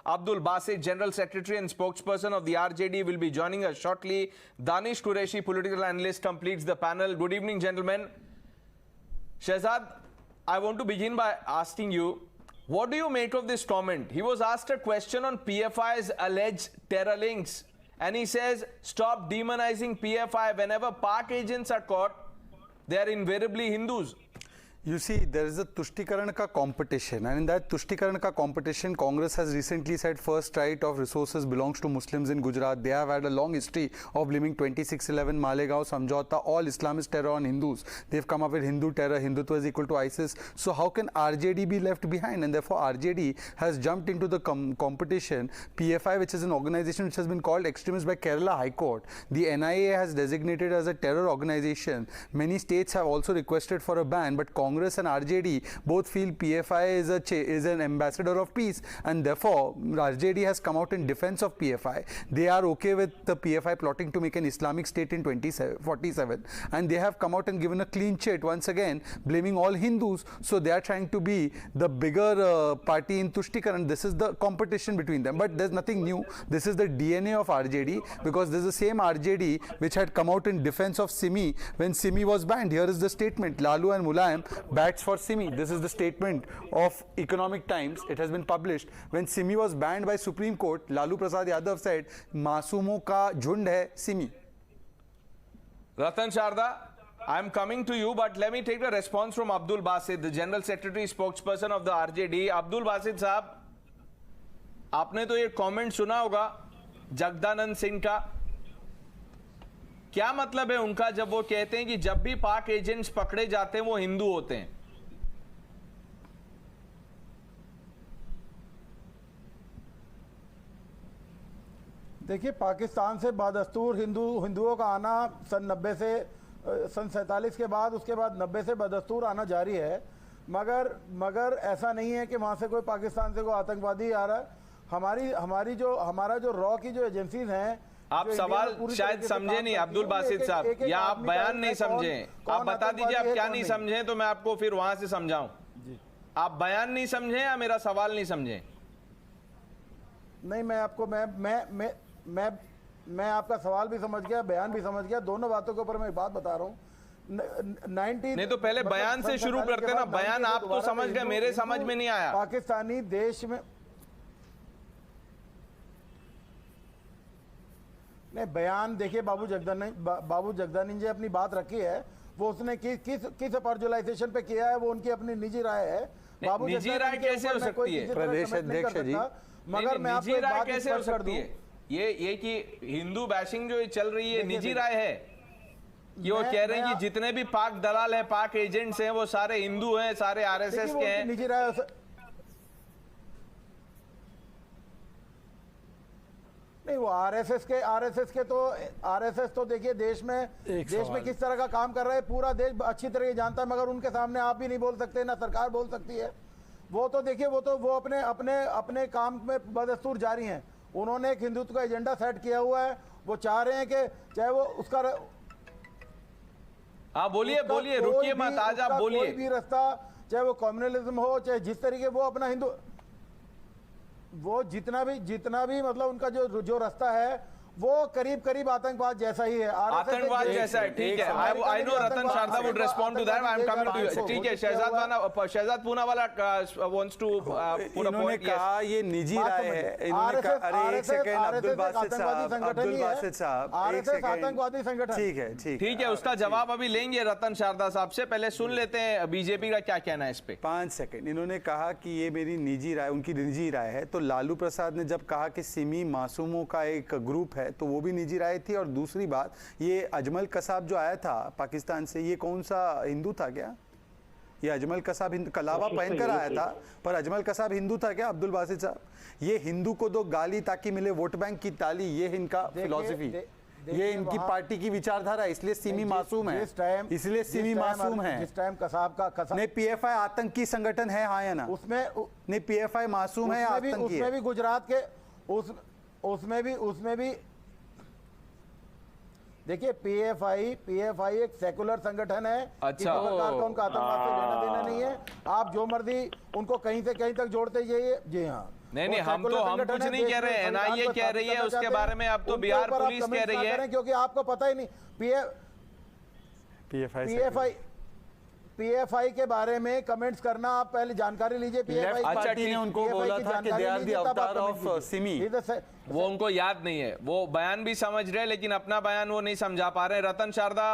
Abdul Basit, General Secretary and spokesperson of the RJD, will be joining us shortly. Danish Qureshi, political analyst, completes the panel. Good evening, gentlemen. Shehzad, I want to begin by asking you, what do you make of this comment? He was asked a question on PFI's alleged terror links, and he says, stop demonizing PFI. Whenever Pak agents are caught, they are invariably Hindus. You see, there is a Tushtikaran ka competition, and in that Tushtikaran ka competition, Congress has recently said first right of resources belongs to Muslims in Gujarat. They have had a long history of blaming 2611, Malegaon, Samjhauta, all Islamist terror on Hindus. They've come up with Hindu terror, Hindutva is equal to ISIS. So how can RJD be left behind? And therefore RJD has jumped into the competition. PFI, which is an organization which has been called extremist by Kerala High Court. The NIA has designated as a terror organization. Many states have also requested for a ban, but Congress and RJD both feel PFI is an ambassador of peace, and therefore RJD has come out in defense of PFI. They are okay with the PFI plotting to make an Islamic state in 2047, and they have come out and given a clean chit once again, blaming all Hindus. So they are trying to be the bigger party in Tushtikaran. This is the competition between them, but there's nothing new. This is the DNA of RJD, because this is the same RJD which had come out in defense of Simi when Simi was banned. Here is the statement: Lalu and Mulayam bats for Simi. This is the statement of Economic Times. It has been published. When Simi was banned by Supreme Court, Lalu Prasad Yadav said, "Masumo ka jhund hai Simi." Ratan Sharda, I am coming to you, but let me take the response from Abdul Basit, the General Secretary spokesperson of the RJD. Abdul Basit साहब, आपने तो ये comment सुना होगा जगदानंद सिंह का. क्या मतलब है उनका जब वो कहते हैं कि जब भी पाक एजेंट्स पकड़े जाते हैं वो हिंदू होते हैं? देखिए, पाकिस्तान से बदस्तूर हिंदुओं का आना सन 47 के बाद, उसके बाद 90 से बदस्तूर आना जारी है, मगर ऐसा नहीं है कि वहां से कोई पाकिस्तान से कोई आतंकवादी आ रहा है. हमारा जो रॉ की जो एजेंसीज हैं, आप सवाल शायद समझे नहीं अब्दुल बासित साहब, या आप बयान नहीं समझे. आप बता दीजिए आप क्या नहीं समझे, तो मैं आपको फिर वहां से समझाऊं. आप बयान नहीं समझे या मेरा सवाल नहीं समझे? नहीं, मैं आपको मैं आपका सवाल भी समझ गया, बयान भी समझ गया. दोनों बातों के ऊपर मैं एक बात बता रहा हूँ. नहीं तो पहले बयान से शुरू करते ना. बयान आप तो समझ गए, मेरे समझ में नहीं आया. पाकिस्तानी देश में नहीं, बयान देखिए, बाबू जगदानी जी अपनी बात रखी है. वो उसने किस पर्जुलाइजेशन पे किया है, वो उनकी अपनी निजी राय है. बाबू निजी राय कैसे हो सकती है प्रदेश अध्यक्ष जी? मगर मैं आपको एक बात कैसे हो सकती है? ये कि हिंदू बैशिंग जो चल रही है निजी राय है. ये वो कह रहे हैं कि जितने भी पाक दलाल है, पाक एजेंट्स हैं, वो सारे हिंदू हैं, सारे आरएसएस के हैं. निजी राय नहीं, वो आरएसएस तो देखिए देश में किस तरह का काम कर रहा है पूरा देश अच्छी तरह से जानता है, मगर उनके सामने आप भी नहीं बोल सकते, ना सरकार बोल सकती है. वो तो देखिए, वो अपने काम में बदस्तूर जारी हैं. उन्होंने एक हिंदुत्व का एजेंडा सेट किया हुआ है. वो चाह रहे हैं कि चाहे वो उसका बोलिए रुकिए मत, आज आप बोलिए. कोई भी रास्ता, चाहे वो कम्युनलिज्म हो, चाहे जिस तरीके वो अपना वो जितना भी मतलब उनका जो रास्ता है, वो करीब आतंकवाद जैसा ही है. आतंकवाद जैसा है, ठीक है. I know Ratan Sharda would respond to that. I am coming to you. ठीक है, Shahzad Poonawalla wants to put a point. इन्होंने कहा ये निजी राय है. इन्होंने कहा, अरे एक सेकंड अब्दुल बासित साहब, आरएसएस आतंकवादी संगठन. ठीक है, उसका जवाब अभी लेंगे रतन शारदा साहब से. पहले सुन लेते हैं बीजेपी का क्या कहना है इस पे. 5 सेकंड. इन्होंने कहा कि ये मेरी निजी राय, उनकी निजी राय है. तो लालू प्रसाद ने जब कहा कि सिमी मासूमों का एक ग्रुप है, तो वो भी निजी राय थी. और दूसरी बात, ये अजमल कसाब जो आया था पाकिस्तान से, ये कौन सा हिंदू था क्या? ये अजमल कसाब कलावा पहनकर आया था, पर अजमल कसाब हिंदू था क्या अब्दुल बासित साहब? ये हिंदू को दो गाली ताकि मिले वोट बैंक की ताली, ये इनका फिलॉसफी, ये इनकी पार्टी की विचारधारा. इसलिए सिमी मासूम है, इसलिए सिमी मासूम है. जिस टाइम कसाब का नहीं, पीएफआई आतंकी संगठन है, हाँ या ना? उसमें नहीं, पीएफआई मासूम है, आतंकी है. उसमें भी गुजरात के उसमें भी देखिए, पीएफआई एक सेकुलर संगठन है. अच्छा, उनका आतंकवाद से लेना देना नहीं है. आप जो मर्जी उनको कहीं से कहीं तक जोड़ते जाइए. जी हाँ, नहीं, वो हम secular तो हम संगठन कुछ है, नहीं देश कह रहे में हैं, संविधान NIA को कह रही स्थापित है, करना उसके चाहते बारे हैं। में अब तो उनके बिहार ऊपर आप पुलिस कह comments रही ना है। करें, क्योंकि आपको पता ही नहीं पीएफआई के बारे में कमेंट्स करना, आप पहले जानकारी लीजिए पीएफआई लेफ्ट पार्टी ने उनको बोला था कि दे आर द अवतार ऑफ सिमी। वो उनको याद नहीं है, वो बयान भी समझ रहे हैं लेकिन अपना बयान वो नहीं समझा पा रहे हैं। रतन शारदा,